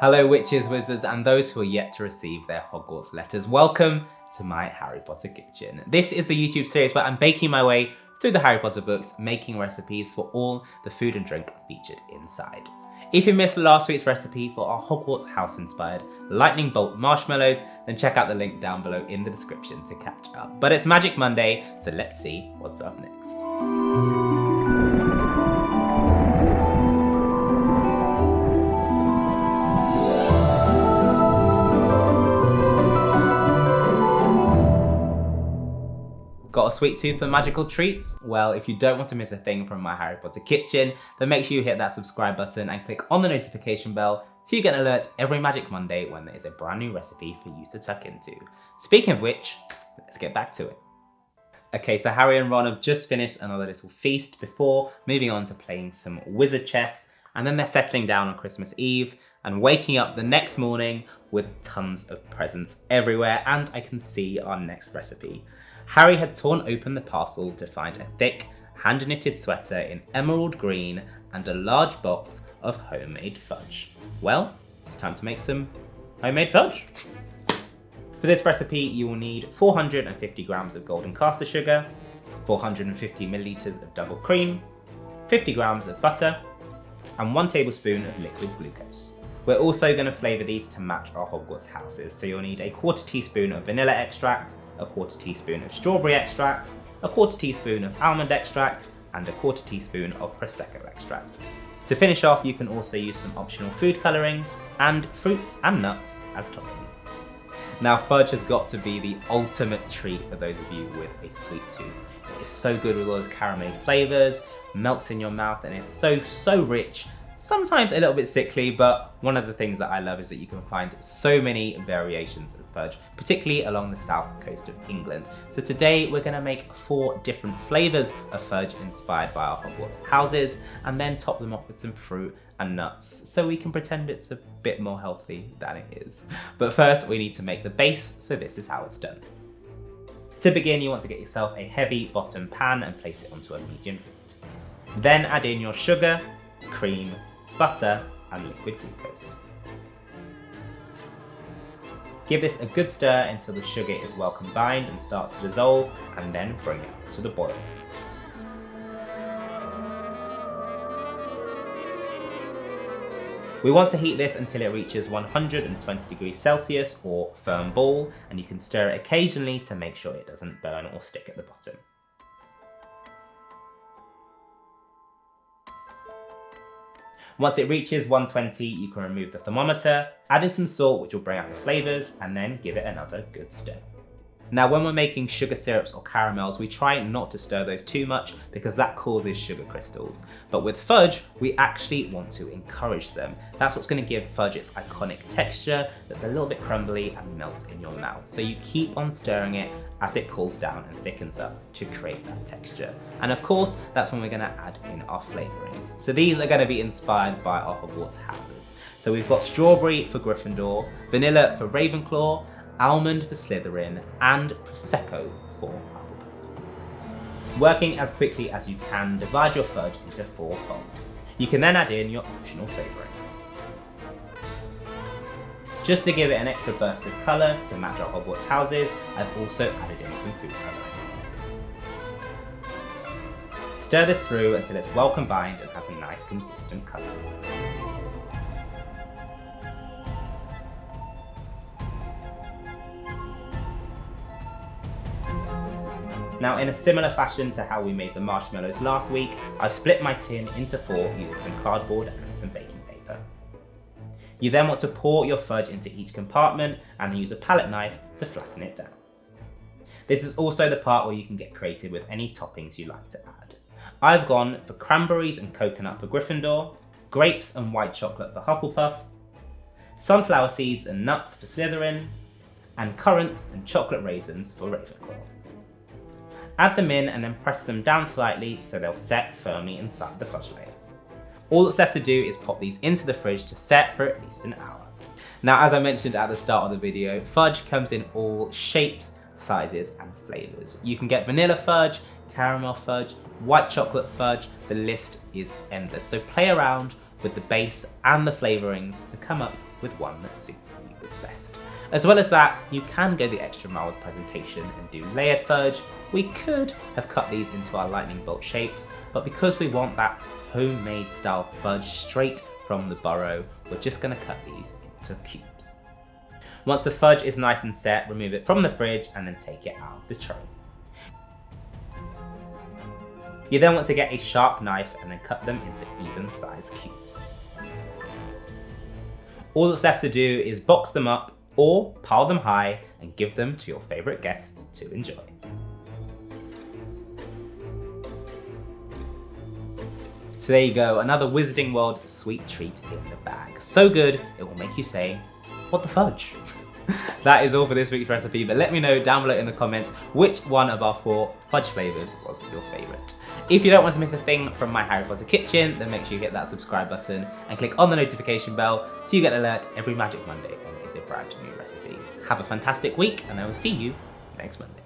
Hello witches, wizards, and those who are yet to receive their Hogwarts letters. Welcome to my Harry Potter kitchen. This is a YouTube series where I'm baking my way through the Harry Potter books, making recipes for all the food and drink featured inside. If you missed last week's recipe for our Hogwarts house inspired lightning bolt marshmallows, then check out the link down below in the description to catch up. But it's Magic Monday, so let's see what's up next. Got a sweet tooth for magical treats? Well, if you don't want to miss a thing from my Harry Potter kitchen, then make sure you hit that subscribe button and click on the notification bell so you get an alert every Magic Monday when there is a brand new recipe for you to tuck into. Speaking of which, let's get back to it. Okay, so Harry and Ron have just finished another little feast before moving on to playing some wizard chess, and then they're settling down on Christmas Eve and waking up the next morning with tons of presents everywhere, and I can see our next recipe. Harry had torn open the parcel to find a thick, hand-knitted sweater in emerald green and a large box of homemade fudge. Well, it's time to make some homemade fudge. For this recipe, you will need 450 grams of golden caster sugar, 450 milliliters of double cream, 50 grams of butter, and 1 tablespoon of liquid glucose. We're also going to flavour these to match our Hogwarts houses, so you'll need a 1/4 teaspoon of vanilla extract, a 1/4 teaspoon of strawberry extract, a 1/4 teaspoon of almond extract, and a 1/4 teaspoon of Prosecco extract. To finish off, you can also use some optional food colouring and fruits and nuts as toppings. Now, fudge has got to be the ultimate treat for those of you with a sweet tooth. It is so good with all those caramel flavours, melts in your mouth, and is so rich. Sometimes a little bit sickly, but one of the things that I love is that you can find so many variations of fudge, particularly along the south coast of England. So today we're going to make 4 different flavours of fudge inspired by our Hogwarts houses, and then top them off with some fruit and nuts, so we can pretend it's a bit more healthy than it is. But first we need to make the base, so this is how it's done. To begin, you want to get yourself a heavy bottom pan and place it onto a medium heat. Then add in your sugar, cream, butter, and liquid glucose. Give this a good stir until the sugar is well combined and starts to dissolve, and then bring it to the boil. We want to heat this until it reaches 120 degrees Celsius or firm ball, and you can stir it occasionally to make sure it doesn't burn or stick at the bottom. Once it reaches 120, you can remove the thermometer, add in some salt which will bring out the flavours, and then give it another good stir. Now, when we're making sugar syrups or caramels, we try not to stir those too much because that causes sugar crystals. But with fudge, we actually want to encourage them. That's what's going to give fudge its iconic texture that's a little bit crumbly and melts in your mouth. So you keep on stirring it as it cools down and thickens up to create that texture. And of course, that's when we're going to add in our flavourings. So these are going to be inspired by our Hogwarts houses. So we've got strawberry for Gryffindor, vanilla for Ravenclaw, Almond for Slytherin, and Prosecco for Hufflepuff. Working as quickly as you can, divide your fudge into 4 bowls. You can then add in your optional flavourings. Just to give it an extra burst of colour to match our Hogwarts houses, I've also added in some food colouring. Stir this through until it's well combined and has a nice consistent colour. Now, in a similar fashion to how we made the marshmallows last week, I've split my tin into 4 using some cardboard and some baking paper. You then want to pour your fudge into each compartment and use a palette knife to flatten it down. This is also the part where you can get creative with any toppings you like to add. I've gone for cranberries and coconut for Gryffindor, grapes and white chocolate for Hufflepuff, sunflower seeds and nuts for Slytherin, and currants and chocolate raisins for Ravenclaw. Add them in and then press them down slightly so they'll set firmly inside the fudge layer. All that's left to do is pop these into the fridge to set for at least an hour. Now, as I mentioned at the start of the video, fudge comes in all shapes, sizes and flavours. You can get vanilla fudge, caramel fudge, white chocolate fudge, the list is endless. So play around with the base and the flavourings to come up with one that suits you the best. As well as that, you can go the extra mile with presentation and do layered fudge. We could have cut these into our lightning bolt shapes, but because we want that homemade style fudge straight from the burrow, we're just going to cut these into cubes. Once the fudge is nice and set, remove it from the fridge and then take it out of the tray. You then want to get a sharp knife and then cut them into even sized cubes. All that's left to do is box them up or pile them high and give them to your favourite guests to enjoy. So there you go, another Wizarding World sweet treat in the bag. So good, it will make you say, what the fudge? That is all for this week's recipe, but let me know down below in the comments which one of our 4 fudge flavours was your favourite. If you don't want to miss a thing from my Harry Potter kitchen, then make sure you hit that subscribe button and click on the notification bell so you get an alert every Magic Monday when there is a brand new recipe. Have a fantastic week and I will see you next Monday.